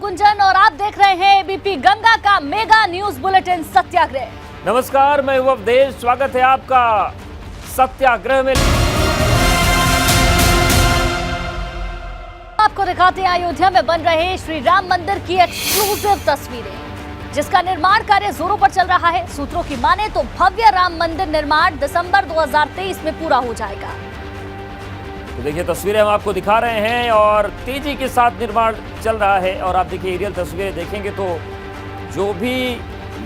गुंजन और आप देख रहे हैं एबीपी गंगा का मेगा न्यूज बुलेटिन सत्याग्रह। नमस्कार, मैं हूं अवधेश। स्वागत है आपका सत्याग्रह में। आपको दिखाते हैं अयोध्या में बन रहे श्री राम मंदिर की एक्सक्लूसिव तस्वीरें, जिसका निर्माण कार्य जोरों पर चल रहा है। सूत्रों की माने तो भव्य राम मंदिर निर्माण दिसंबर 2023 में पूरा हो जाएगा। तो देखिए, तस्वीरें हम आपको दिखा रहे हैं और तेजी के साथ निर्माण चल रहा है। और आप देखिए, एरियल तस्वीरें देखेंगे तो जो भी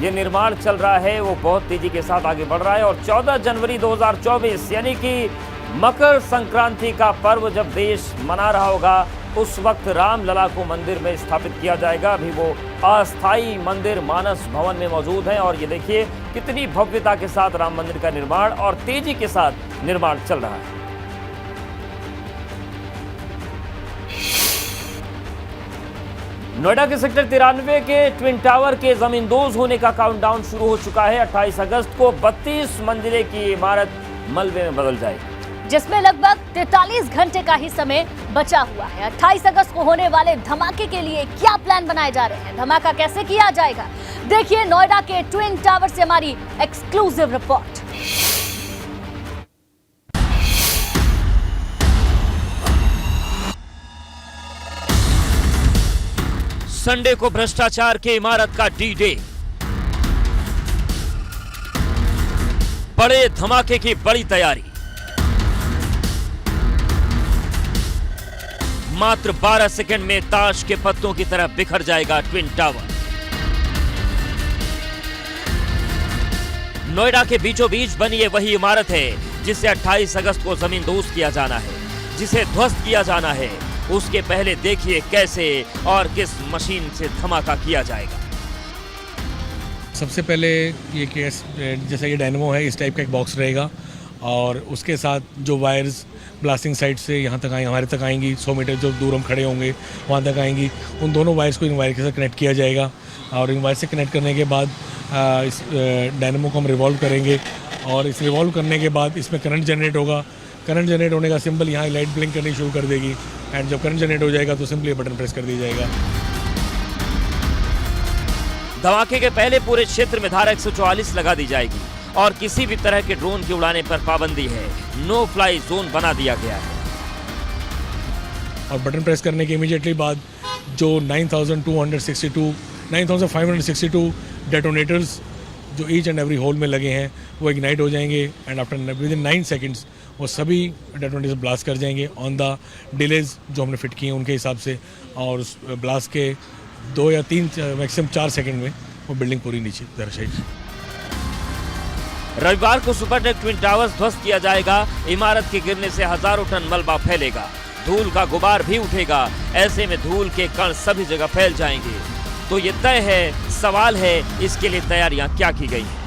ये निर्माण चल रहा है वो बहुत तेजी के साथ आगे बढ़ रहा है। और 14 जनवरी 2024 यानी कि मकर संक्रांति का पर्व जब देश मना रहा होगा, उस वक्त रामलला को मंदिर में स्थापित किया जाएगा। अभी वो अस्थायी मंदिर मानस भवन में मौजूद है और ये देखिए कितनी भव्यता के साथ राम मंदिर का निर्माण और तेजी के साथ निर्माण चल रहा है। नोएडा के सेक्टर 93 के ट्विन टावर के जमींदोज होने का काउंटडाउन शुरू हो चुका है। 28 अगस्त को 32 मंजिले की इमारत मलबे में बदल जाएगी, जिसमें लगभग 43 घंटे का ही समय बचा हुआ है। 28 अगस्त को होने वाले धमाके के लिए क्या प्लान बनाए जा रहे हैं, धमाका कैसे किया जाएगा, देखिए नोएडा के ट्विन टावर से हमारी एक्सक्लूसिव रिपोर्ट। संडे को भ्रष्टाचार के इमारत का डी-डे, बड़े धमाके की बड़ी तैयारी। मात्र 12 सेकंड में ताश के पत्तों की तरह बिखर जाएगा ट्विन टावर। नोएडा के बीचों बीच बनी ये वही इमारत है जिसे 28 अगस्त को जमींदोज किया जाना है, जिसे ध्वस्त किया जाना है। उसके पहले देखिए कैसे और किस मशीन से धमाका किया जाएगा। सबसे पहले ये केस जैसा ये डायनेमो है, इस टाइप का एक बॉक्स रहेगा और उसके साथ जो वायर्स ब्लास्टिंग साइट से यहाँ तक हमारे तक आएंगी, 100 मीटर जो दूर हम खड़े होंगे वहाँ तक आएंगी। उन दोनों वायर्स को इन वायर के साथ कनेक्ट किया जाएगा और इन वायर से कनेक्ट करने के बाद इस डायनेमो को हम रिवॉल्व करेंगे और इस रिवॉल्व करने के बाद इसमें करंट जनरेट होगा। करंट जनरेट होने का सिंबल यहाँ लाइट ब्लिंक करनी शुरू कर देगी एंड जब करंट जनरेट हो जाएगा तो सिंपली बटन प्रेस कर दिया जाएगा। धमाके के पहले पूरे क्षेत्र में धारा 144 लगा दी जाएगी और किसी भी तरह के ड्रोन की उड़ाने पर पाबंदी है। नो फ्लाई जोन बना दिया गया है। और बटन प्रेस करने के इमीडिएटली बाद जो 9,562 डेटोनेटर्स जो ईच एंड एवरी होल में लगे हैं वो इग्नाइट हो जाएंगे and after with in 9 seconds वो सभी डेटोनेटर्स ब्लास्ट कर जाएंगे ऑन द डिलेज जो हमने फिट किए हैं उनके हिसाब से। और उस ब्लास्ट के 2 या 3 मैक्सिमम 4 सेकेंड में वो बिल्डिंग पूरी नीचे दर्शाएगी। रविवार को सुपरटेक ट्विन टावर्स ध्वस्त किया जाएगा। इमारत के गिरने से हजारों टन मलबा फैलेगा, धूल का गुबार भी उठेगा। ऐसे में धूल के कण सभी जगह फैल जाएंगे। तो ये तय है, सवाल है इसके लिए तैयारियां क्या की गई हैं।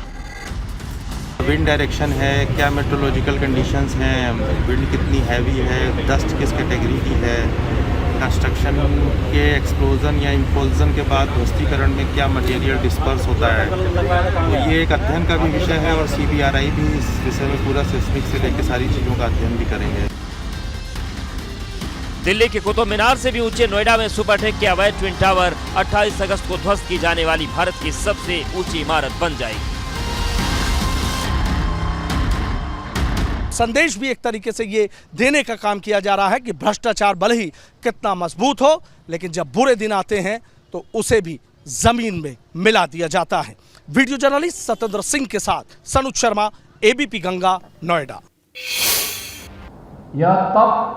विंड डायरेक्शन है, क्या मेट्रोलॉजिकल कंडीशंस हैं, विंड कितनी हैवी है, डस्ट किस कैटेगरी की है, कंस्ट्रक्शन के एक्सप्लोजन या इम्पोल्जन के बाद ध्वस्तीकरण में क्या मटेरियल डिस्पर्स होता है। तो ये एक अध्ययन का भी विषय है और CBRI भी इस विषय में पूरा सिस्मिक से लेकर सारी चीज़ों का अध्ययन भी करेंगे। दिल्ली के कुतुब मीनार से भी ऊंचे नोएडा में सुपरटेक के अवैध ट्विन टावर 28 अगस्त को ध्वस्त की जाने वाली भारत की सबसे ऊंची इमारत बन जाएगी। संदेश भी एक तरीके से ये देने का काम किया जा रहा है कि भ्रष्टाचार भले ही कितना मजबूत हो, लेकिन जब बुरे दिन आते हैं तो उसे भी जमीन में मिला दिया जाता है। वीडियो जर्नलिस्ट सत्येंद्र सिंह के साथ सनुज शर्मा, एबीपी गंगा, नोएडा। यह तब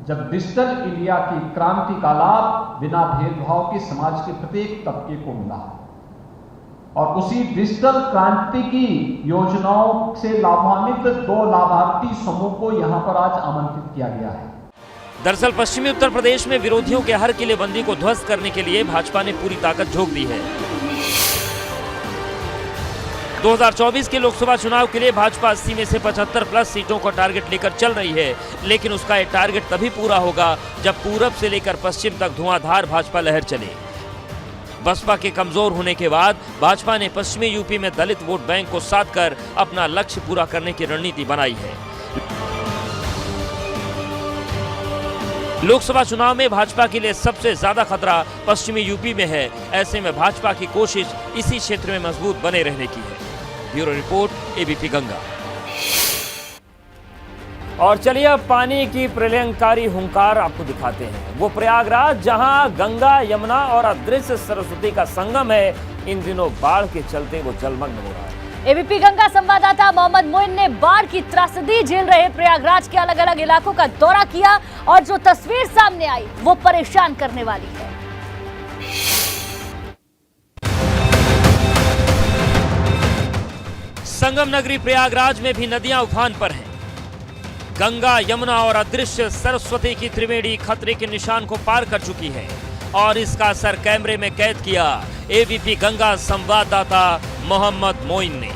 जब डिजिटल इंडिया की क्रांति का लाभ बिना भेदभाव के समाज के प्रत्येक तबके को मिला और उसी डिजिटल क्रांति की योजनाओं से लाभान्वित 2 लाभार्थी समूह को यहां पर आज आमंत्रित किया गया है। दरअसल पश्चिमी उत्तर प्रदेश में विरोधियों के हर किलेबंदी को ध्वस्त करने के लिए भाजपा ने पूरी ताकत झोंक दी है। 2024 के लोकसभा चुनाव के लिए भाजपा 80 में से 75 प्लस सीटों का टारगेट लेकर चल रही है, लेकिन उसका ये टारगेट तभी पूरा होगा जब पूरब से लेकर पश्चिम तक धुआंधार भाजपा लहर चले। बसपा के कमजोर होने के बाद भाजपा ने पश्चिमी यूपी में दलित वोट बैंक को साध कर अपना लक्ष्य पूरा करने की रणनीति बनाई है। लोकसभा चुनाव में भाजपा के लिए सबसे ज्यादा खतरा पश्चिमी यूपी में है। ऐसे में भाजपा की कोशिश इसी क्षेत्र में मजबूत बने रहने की है। Bureau report, ABP Ganga. और चलिए अब पानी की प्रलयंकारी हुंकार आपको दिखाते हैं। वो प्रयागराज जहां गंगा, यमुना और अदृश्य सरस्वती का संगम है, इन दिनों बाढ़ के चलते वो जलमग्न हो रहा है। एबीपी गंगा संवाददाता मोहम्मद मोइन ने बाढ़ की त्रासदी झेल रहे प्रयागराज के अलग अलग इलाकों का दौरा किया और जो तस्वीर सामने आई वो परेशान करने वाली है। संगम नगरी प्रयागराज में भी नदियां उफान पर हैं। गंगा, यमुना और अदृश्य सरस्वती की त्रिवेणी खतरे के निशान को पार कर चुकी है और इसका असर कैमरे में कैद किया एबीपी गंगा संवाददाता मोहम्मद मोइन ने।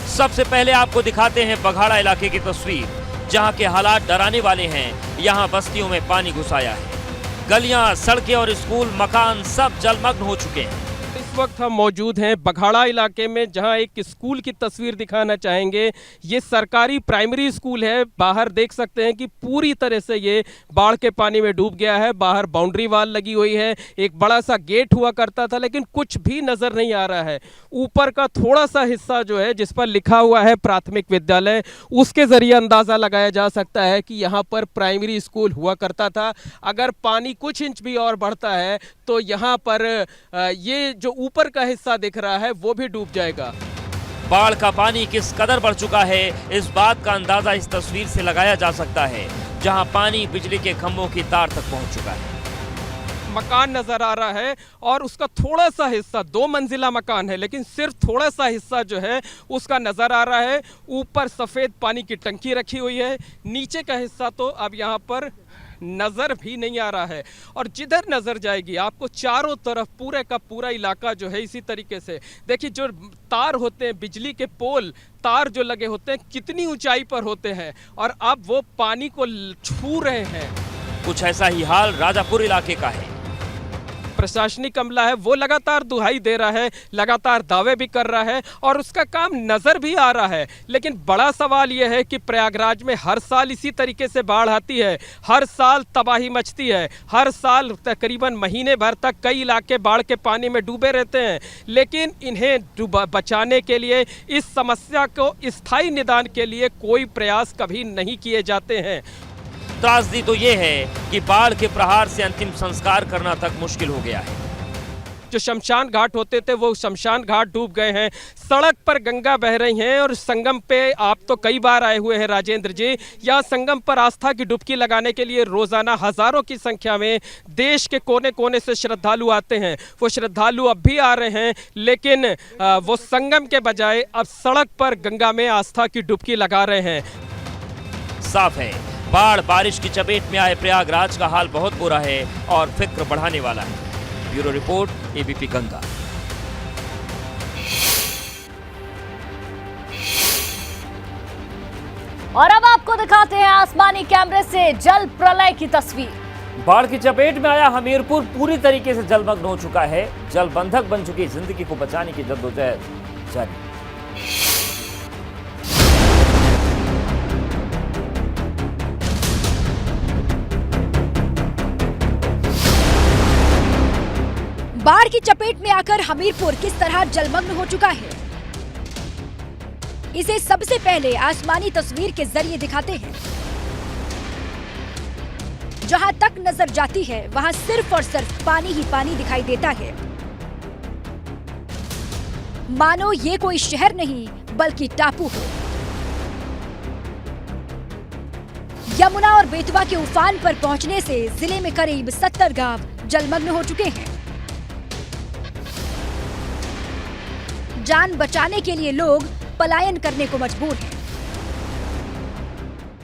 सबसे पहले आपको दिखाते हैं बघाड़ा इलाके की तस्वीर, जहां के हालात डराने वाले हैं। यहां बस्तियों में पानी घुस आया है। गलियां, सड़कें और स्कूल, मकान सब जलमग्न हो चुके हैं। इस वक्त हम मौजूद हैं बघाड़ा इलाके में, जहां एक स्कूल की तस्वीर दिखाना चाहेंगे। ये सरकारी प्राइमरी स्कूल है। बाहर देख सकते हैं कि पूरी तरह से ये बाढ़ के पानी में डूब गया है। बाहर बाउंड्री वाल लगी हुई है, एक बड़ा सा गेट हुआ करता था, लेकिन कुछ भी नजर नहीं आ रहा है। ऊपर का थोड़ा सा हिस्सा जो है, जिस पर लिखा हुआ है प्राथमिक विद्यालय, उसके जरिए अंदाजा लगाया जा सकता है कि यहाँ पर प्राइमरी स्कूल हुआ करता था। अगर पानी कुछ इंच भी और बढ़ता है तो यहाँ पर ये जो ऊपर का हिस्सा दिख रहा है वो भी डूब जाएगा। बाढ़ का पानी किस कदर बढ़ चुका है, इस बात का अंदाजा इस तस्वीर से लगाया जा सकता है, जहां पानी बिजली के खंभों की तार तक पहुंच चुका है। मकान नजर आ रहा है और उसका थोड़ा सा हिस्सा, 2 मंजिला मकान है, लेकिन सिर्फ थोड़ा सा हिस्सा जो है उसका नजर आ रहा है। ऊपर सफेद पानी की टंकी रखी हुई है, नीचे का हिस्सा तो अब यहाँ पर नज़र भी नहीं आ रहा है। और जिधर नज़र जाएगी आपको चारों तरफ पूरे का पूरा इलाका जो है इसी तरीके से, देखिए जो तार होते हैं, बिजली के पोल, तार जो लगे होते हैं कितनी ऊंचाई पर होते हैं और अब वो पानी को छू रहे हैं। कुछ ऐसा ही हाल राजापुर इलाके का है। प्रशासनिक अमला है वो लगातार दुहाई दे रहा है, लगातार दावे भी कर रहा है और उसका काम नजर भी आ रहा है। लेकिन बड़ा सवाल यह है कि प्रयागराज में हर साल इसी तरीके से बाढ़ आती है, हर साल तबाही मचती है, हर साल तकरीबन महीने भर तक कई इलाके बाढ़ के पानी में डूबे रहते हैं। लेकिन इन्हें बचाने के लिए, इस समस्या को स्थायी निदान के लिए कोई प्रयास कभी नहीं किए जाते हैं। त्रासदी तो ये है कि बाढ़ के प्रहार से अंतिम संस्कार करना तक मुश्किल हो गया है। जो शमशान घाट होते थे वो शमशान घाट डूब गए हैं। सड़क पर गंगा बह रही हैं और संगम पे आप तो कई बार आए हुए हैं राजेंद्र जी। यहाँ संगम पर आस्था की डुबकी लगाने के लिए रोजाना हजारों की संख्या में देश के कोने कोने से श्रद्धालु आते हैं। वो श्रद्धालु अब भी आ रहे हैं, लेकिन वो संगम के बजाय अब सड़क पर गंगा में आस्था की डुबकी लगा रहे हैं। साफ है, बाढ़ बारिश की चपेट में आए प्रयागराज का हाल बहुत बुरा है और फिक्र बढ़ाने वाला है। Bureau report, ABP Ganga. और अब आपको दिखाते हैं आसमानी कैमरे से जल प्रलय की तस्वीर। बाढ़ की चपेट में आया हमीरपुर पूरी तरीके से जलमग्न हो चुका है। जल बंधक बन चुकी जिंदगी को बचाने की जद्दोजहद जारी। बाढ़ की चपेट में आकर हमीरपुर किस तरह जलमग्न हो चुका है, इसे सबसे पहले आसमानी तस्वीर के जरिए दिखाते हैं। जहां तक नजर जाती है वहां सिर्फ और सिर्फ पानी ही पानी दिखाई देता है। मानो ये कोई शहर नहीं बल्कि टापू हो। यमुना और बेतवा के उफान पर पहुंचने से जिले में करीब 70 गांव जलमग्न हो चुके हैं। जान बचाने के लिए लोग पलायन करने को मजबूर हैं।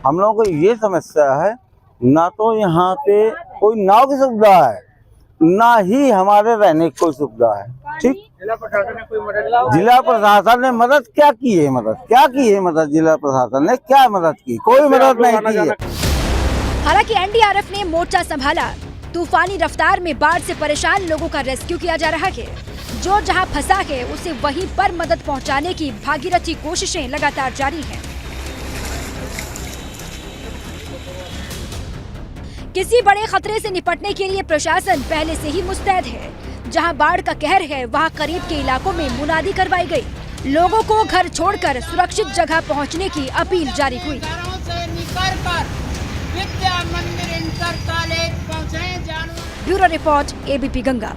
हम लोगों को ये समस्या है, ना तो यहाँ पे कोई नाव की सुविधा है, ना ही हमारे रहने की कोई सुविधा है। ठीक, जिला प्रशासन ने मदद क्या की है? मदद जिला प्रशासन ने क्या मदद की? कोई मदद नहीं की है। हालांकि एनडीआरएफ ने मोर्चा संभाला। तूफानी रफ्तार में बाढ़ से परेशान लोगों का रेस्क्यू किया जा रहा है। जो जहां फंसा है उसे वहीं पर मदद पहुंचाने की भागीरथी कोशिशें लगातार जारी हैं। किसी बड़े खतरे से निपटने के लिए प्रशासन पहले से ही मुस्तैद है। जहां बाढ़ का कहर है, वहां करीब के इलाकों में मुनादी करवाई गई। लोगों को घर छोड़कर सुरक्षित जगह पहुंचने की अपील जारी हुई। Bureau report, ABP Ganga.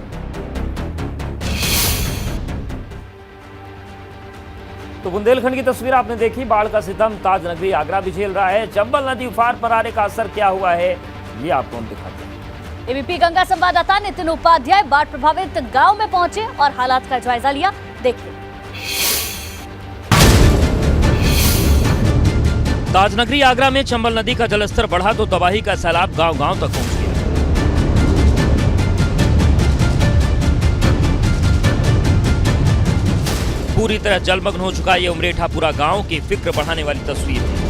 तो बुंदेलखंड की तस्वीर आपने देखी। बाढ़ का सितम ताज नगरी आगरा भी झेल रहा है। चंबल नदी उफान पर आने का असर क्या हुआ है, ये आपको हम दिखाते हैं। एबीपी गंगा संवाददाता नितिन उपाध्याय बाढ़ प्रभावित गांव में पहुंचे और हालात का जायजा लिया। देखिए। ताज नगरी आगरा में चंबल नदी का जलस्तर बढ़ा तो तबाही का सैलाब गांव-गांव तक पहुंच गया। पूरी तरह जलमग्न हो चुका ये उमरेठा पूरा गांव की फिक्र बढ़ाने वाली तस्वीर है।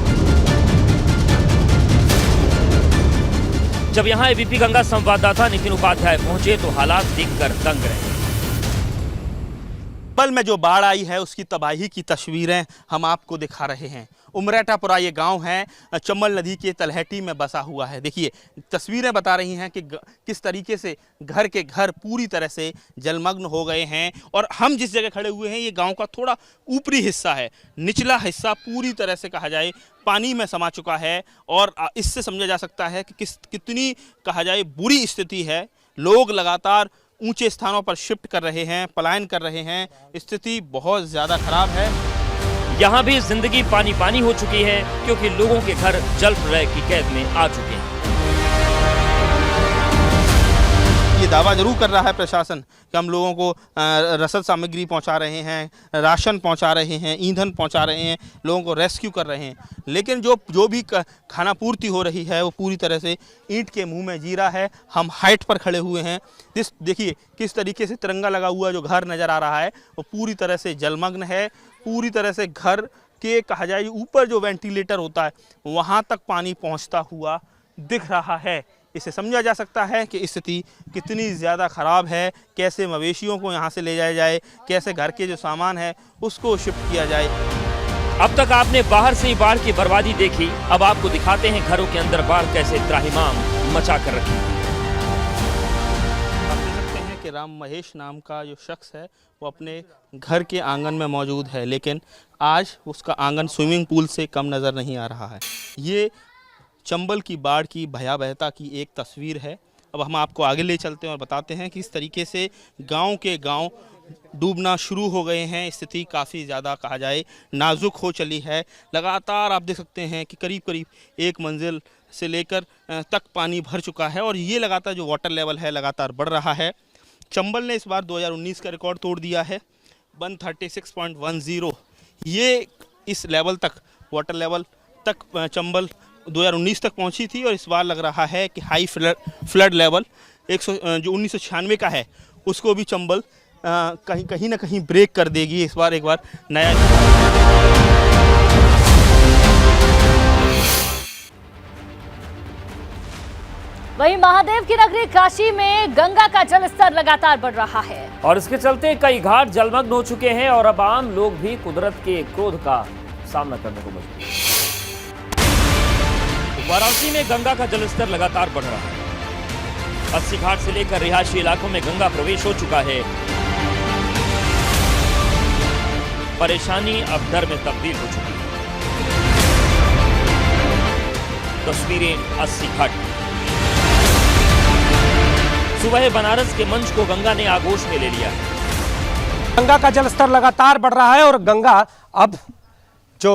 जब यहां एबीपी गंगा संवाददाता नितिन उपाध्याय पहुंचे तो हालात देखकर दंग रहे। चंबल में जो बाढ़ आई है उसकी तबाही की तस्वीरें हम आपको दिखा रहे हैं। उमरेठापुरा ये गांव है, चंबल नदी के तलहटी में बसा हुआ है। देखिए तस्वीरें बता रही हैं कि किस तरीके से घर के घर पूरी तरह से जलमग्न हो गए हैं। और हम जिस जगह खड़े हुए हैं ये गांव का थोड़ा ऊपरी हिस्सा है। निचला हिस्सा पूरी तरह से कहा जाए पानी में समा चुका है और इससे समझा जा सकता है कि कितनी कहा जाए बुरी स्थिति है। लोग लगातार ऊंचे स्थानों पर शिफ्ट कर रहे हैं, पलायन कर रहे हैं। स्थिति बहुत ज़्यादा खराब है। यहाँ भी जिंदगी पानी पानी हो चुकी है क्योंकि लोगों के घर जल प्रलय की कैद में आ चुके हैं। ये दावा जरूर कर रहा है प्रशासन कि हम लोगों को रसद सामग्री पहुंचा रहे हैं, राशन पहुंचा रहे हैं, ईंधन पहुंचा रहे हैं, लोगों को रेस्क्यू कर रहे हैं, लेकिन जो भी खाना पूर्ति हो रही है वो पूरी तरह से ईंट के मुंह में जी रहा है। हम हाइट पर खड़े हुए हैं। देखिए किस तरीके से तिरंगा लगा हुआ जो घर नज़र आ रहा है वो पूरी तरह से जलमग्न है। पूरी तरह से घर के कहा जाए ऊपर जो वेंटिलेटर होता है वहाँ तक पानी पहुँचता हुआ दिख रहा है। इससे समझा जा सकता है कि स्थिति कितनी ज़्यादा ख़राब है। कैसे मवेशियों को यहाँ से ले जाया जाए, कैसे घर के जो सामान है उसको शिफ्ट किया जाए। अब तक आपने बाहर से ही बाढ़ की बर्बादी देखी, अब आपको दिखाते हैं घरों के अंदर बाढ़ कैसे त्राहिमाम मचा कर रखी है। आप देख सकते हैं कि राम महेश नाम का जो शख्स है वो अपने घर के आंगन में मौजूद है, लेकिन आज उसका आंगन स्विमिंग पूल से कम नज़र नहीं आ रहा है। ये चंबल की बाढ़ की भयावहता की एक तस्वीर है। अब हम आपको आगे ले चलते हैं और बताते हैं कि इस तरीके से गांव के गांव डूबना शुरू हो गए हैं। स्थिति काफ़ी ज़्यादा कहा जाए नाजुक हो चली है। लगातार आप देख सकते हैं कि करीब करीब एक मंजिल से लेकर तक पानी भर चुका है और ये लगातार जो वाटर लेवल है लगातार बढ़ रहा है। चंबल ने इस बार 2019 का रिकॉर्ड तोड़ दिया है 136.10। ये इस लेवल तक वाटर लेवल तक चंबल 2019 तक पहुंची थी और इस बार लग रहा है कि हाई फ्लड लेवल जो 1996 का है उसको भी चंबल कहीं ना कहीं ब्रेक कर देगी इस बार एक बार नया। वहीं महादेव की नगरी काशी में गंगा का जलस्तर लगातार बढ़ रहा है और इसके चलते कई घाट जलमग्न हो चुके हैं और अब आम लोग भी कुदरत के क्रोध का सामना करने को मजबूर हैं। वाराणसी में गंगा का जलस्तर लगातार बढ़ रहा है। 80 घाट से लेकर रिहायशी इलाकों में गंगा प्रवेश हो चुका है। परेशानी अब डर में तब्दील हो चुकी है। तस्वीरें 80 घाट। सुबह बनारस के मंच को गंगा ने आगोश में ले लिया है। गंगा का जलस्तर लगातार बढ़ रहा है और गंगा अब जो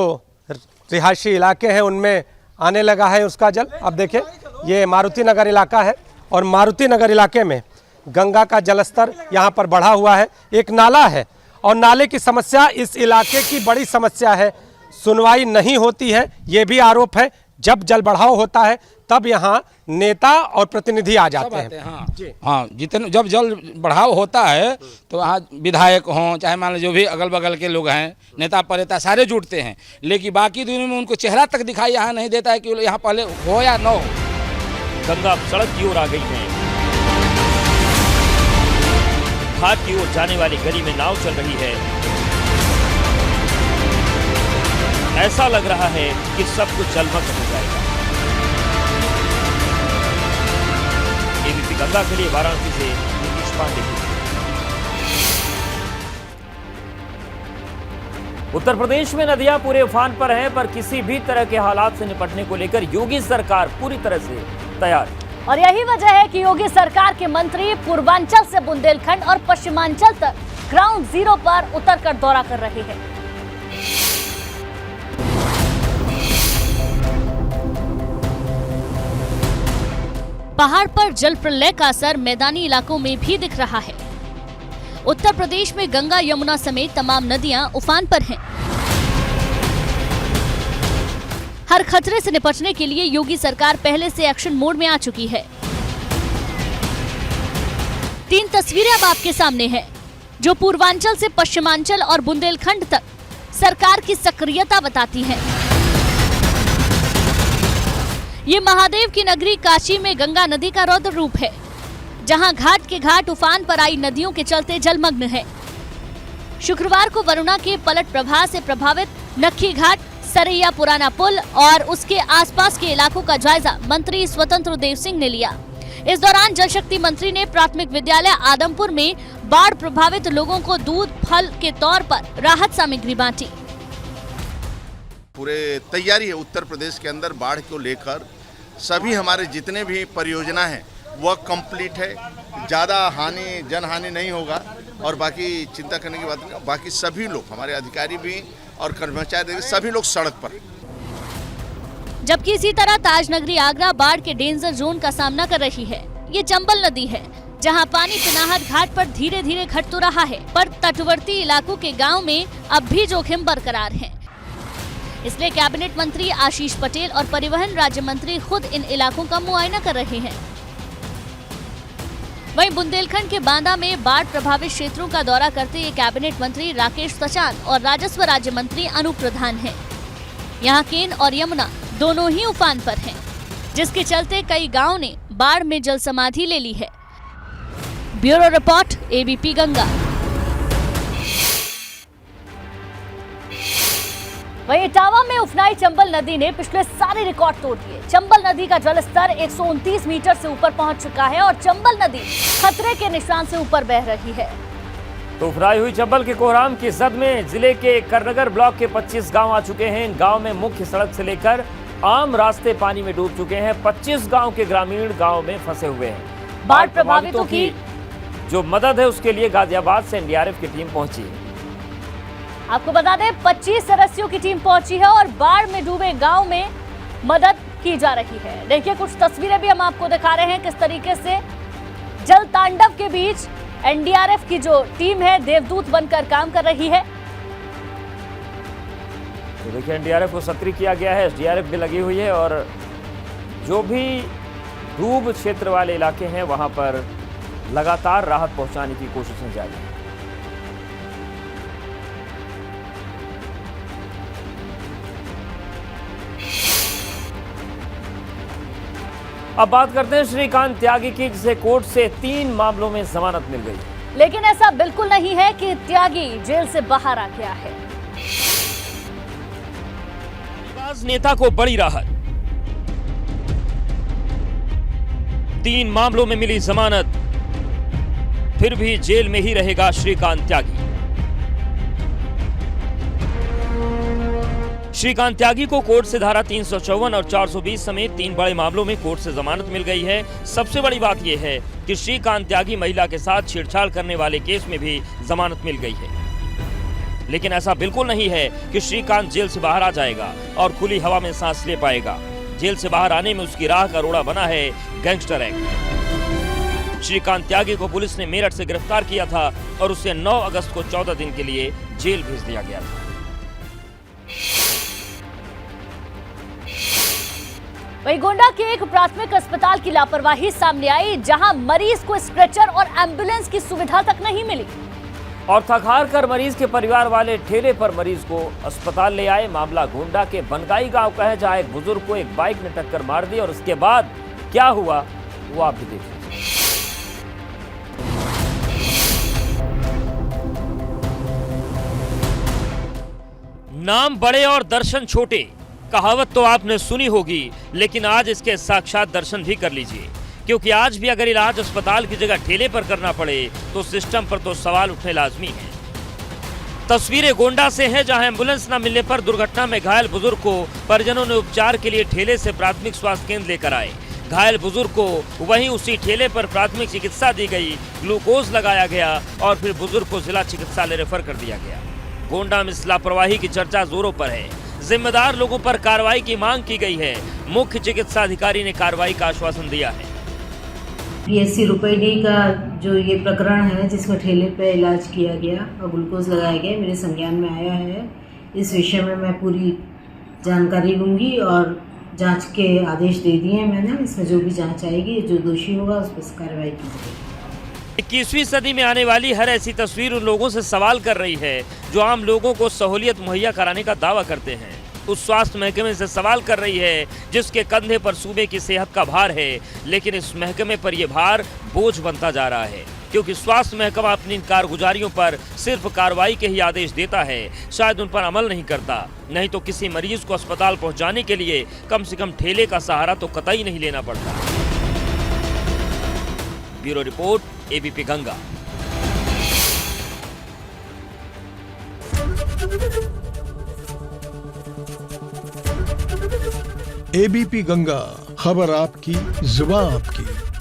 रिहायशी इलाके हैं उनमें आने लगा है उसका जल। अब देखिए ये मारुति नगर इलाका है और मारुति नगर इलाके में गंगा का जलस्तर यहाँ पर बढ़ा हुआ है। एक नाला है और नाले की समस्या इस इलाके की बड़ी समस्या है। सुनवाई नहीं होती है, ये भी आरोप है। जब जल बढ़ाव होता है तब यहाँ नेता और प्रतिनिधि आ जाते हैं। हाँ जितने जब जल बढ़ाव होता है तो वहाँ विधायक हों चाहे मान लो जो भी अगल बगल के लोग हैं नेता परेता सारे जुटते हैं, लेकिन बाकी दिनों में उनको चेहरा तक दिखाई यहाँ नहीं देता है कि यहाँ पहले हो या न हो। गंगा सड़क की ओर आ गई है। घाट की ओर जाने वाली गली में नाव चल रही है। ऐसा लग रहा है कि सब कुछ जलमग्न हो जाएगा। गंगा के लिए वाराणसी से नीतीश पांडे की रिपोर्ट। उत्तर प्रदेश में नदियां पूरे उफान पर हैं, पर किसी भी तरह के हालात से निपटने को लेकर योगी सरकार पूरी तरह से तैयार है। और यही वजह है कि योगी सरकार के मंत्री पूर्वांचल से बुंदेलखंड और पश्चिमांचल तक ग्राउंड जीरो पर उतरकर दौरा कर रहे हैं। पहाड़ पर जल प्रलय का असर मैदानी इलाकों में भी दिख रहा है। उत्तर प्रदेश में गंगा यमुना समेत तमाम नदियां उफान पर हैं। हर खतरे से निपटने के लिए योगी सरकार पहले से एक्शन मोड में आ चुकी है। 3 तस्वीरें अब आपके सामने हैं, जो पूर्वांचल से पश्चिमांचल और बुंदेलखंड तक सरकार की सक्रियता बताती हैं। ये महादेव की नगरी काशी में गंगा नदी का रौद्र रूप है, जहां घाट के घाट उफान पर आई नदियों के चलते जलमग्न है। शुक्रवार को वरुणा के पलट प्रवाह से प्रभावित नक्खी घाट, सरैया पुराना पुल और उसके आसपास के इलाकों का जायजा मंत्री स्वतंत्र देव सिंह ने लिया। इस दौरान जल शक्ति मंत्री ने प्राथमिक विद्यालय आदमपुर में बाढ़ प्रभावित लोगों को दूध फल के तौर पर राहत सामग्री बांटी। पूरे तैयारी है उत्तर प्रदेश के अंदर बाढ़ को लेकर। सभी हमारे जितने भी परियोजना है वह कंप्लीट है, ज़्यादा हानि जन हानि नहीं होगा और बाकी चिंता करने की बात नहीं। बाकी सभी लोग, हमारे अधिकारी भी और कर्मचारी सभी लोग सड़क पर। जबकि इसी तरह ताजनगरी आगरा बाढ़ के डेंजर जोन का सामना कर रही है। ये चंबल नदी है, जहां पानी पिनाहट घाट पर धीरे धीरे घट तो रहा है, पर तटवर्ती इलाकों के गांव में अब भी जोखिम बरकरार है। इसलिए कैबिनेट मंत्री आशीष पटेल और परिवहन राज्य मंत्री खुद इन इलाकों का मुआयना कर रहे हैं। वहीं बुंदेलखंड के बांदा में बाढ़ प्रभावित क्षेत्रों का दौरा करते ये कैबिनेट मंत्री राकेश सचान और राजस्व राज्य मंत्री अनूप प्रधान हैं। यहाँ केन और यमुना दोनों ही उफान पर हैं, जिसके चलते कई गांवों ने बाढ़ में जल समाधि ले ली है। Bureau report, ABP Ganga. वहीं इटावा में उफनाई चंबल नदी ने पिछले सारे रिकॉर्ड तोड़ दिए। चंबल नदी का जलस्तर 129 मीटर से ऊपर पहुंच चुका है और चंबल नदी खतरे के निशान से ऊपर बह रही है। तो उफनाई हुई चंबल के कोहराम की जद में जिले के करनगर ब्लॉक के 25 गांव आ चुके हैं। इन गांव में मुख्य सड़क से लेकर आम रास्ते पानी में डूब चुके हैं। 25 गांव के ग्रामीण गांव में फंसे हुए हैं। बाढ़ प्रभावितों की जो मदद है उसके लिए गाजियाबाद से एनडीआरएफ की टीम पहुंची है। आपको बता दें 25 सदस्यों की टीम पहुंची है और बाढ़ में डूबे गांव में मदद की जा रही है। देखिए कुछ तस्वीरें भी हम आपको दिखा रहे हैं, किस तरीके से जल तांडव के बीच एनडीआरएफ की जो टीम है देवदूत बनकर काम कर रही है। तो देखिए एनडीआरएफ को सक्रिय किया गया है, एसडीआरएफ भी लगी हुई है और जो भी डूब क्षेत्र वाले इलाके हैं वहां पर लगातार राहत पहुंचाने की कोशिशें जारी हैं। अब बात करते हैं श्रीकांत त्यागी की, जिसे कोर्ट से 3 मामलों में जमानत मिल गई। लेकिन ऐसा बिल्कुल नहीं है कि त्यागी जेल से बाहर आ गया है। नेता को बड़ी राहत, 3 मामलों में मिली जमानत, फिर भी जेल में ही रहेगा श्रीकांत त्यागी। श्रीकांत त्यागी को कोर्ट से धारा 354 और 420 समेत 3 बड़े मामलों में कोर्ट से जमानत मिल गई है। सबसे बड़ी बात यह है कि श्रीकांत त्यागी महिला के साथ छेड़छाड़ करने वाले केस में भी जमानत मिल गई है। लेकिन ऐसा बिल्कुल नहीं है कि श्रीकांत जेल से बाहर आ जाएगा और खुली हवा में सांस ले पाएगा। जेल से बाहर आने में उसकी राह का रोड़ा बना है गैंगस्टर एक्ट। श्रीकांत त्यागी को पुलिस ने मेरठ से गिरफ्तार किया था और उसे 9 अगस्त को 14 दिन के लिए जेल भेज दिया गया था। वहीं गोंडा के एक प्राथमिक अस्पताल की लापरवाही सामने आई, जहां मरीज को स्ट्रेचर और एम्बुलेंस की सुविधा तक नहीं मिली और थक-हार कर मरीज के परिवार वाले ठेले पर मरीज को अस्पताल ले आए। मामला गोंडा के बनगाई गांव का है, जहां एक बुजुर्ग को एक बाइक ने टक्कर मार दी और उसके बाद क्या हुआ वो आप भी देख लीजिए। नाम बड़े और दर्शन छोटे, कहावत तो आपने सुनी होगी, लेकिन आज इसके साक्षात दर्शन भी कर लीजिए। क्योंकि आज भी अगर इलाज अस्पताल की जगह ठेले पर करना पड़े तो सिस्टम पर तो सवाल उठने लाजमी है। तस्वीरें गोंडा से हैं, जहां एम्बुलेंस न मिलने पर दुर्घटना में घायल बुजुर्ग को परिजनों ने उपचार के लिए ठेले से प्राथमिक स्वास्थ्य केंद्र लेकर आए। घायल बुजुर्ग को वहीं उसी ठेले पर प्राथमिक चिकित्सा दी गई, ग्लूकोज लगाया गया और फिर बुजुर्ग को जिला चिकित्सालय रेफर कर दिया गया। गोंडा में इस लापरवाही की चर्चा जोरों पर है। जिम्मेदार लोगों पर कार्रवाई की मांग की गई है। मुख्य चिकित्सा अधिकारी ने कार्रवाई का आश्वासन दिया है। PSC रुपैडी का जो ये प्रकरण है जिसमें ठेले पे इलाज किया गया और ग्लूकोज लगाया गया, मेरे संज्ञान में आया है। इस विषय में मैं पूरी जानकारी लूंगी और जांच के आदेश दे दिए हैं मैंने। इसमें जो भी जांच आएगी, जो दोषी होगा उस पर कार्रवाई की जाएगी। 21वीं सदी में आने वाली हर ऐसी तस्वीर उन लोगों से सवाल कर रही है जो आम लोगों को सहूलियत मुहैया कराने का दावा करते हैं। उस स्वास्थ्य महकमे से सवाल कर रही है जिसके कंधे पर सूबे की सेहत का भार है, लेकिन इस महकमे पर यह भार बोझ बनता जा रहा है, क्योंकि स्वास्थ्य महकमा अपनी कारगुजारियों पर सिर्फ कार्रवाई के ही आदेश देता है, शायद उन पर अमल नहीं करता। नहीं तो किसी मरीज को अस्पताल पहुंचाने के लिए कम से कम ठेले का सहारा तो कतई नहीं लेना पड़ता। Bureau report, ABP Ganga. ABP Ganga, खबर आपकी, जुबान आपकी।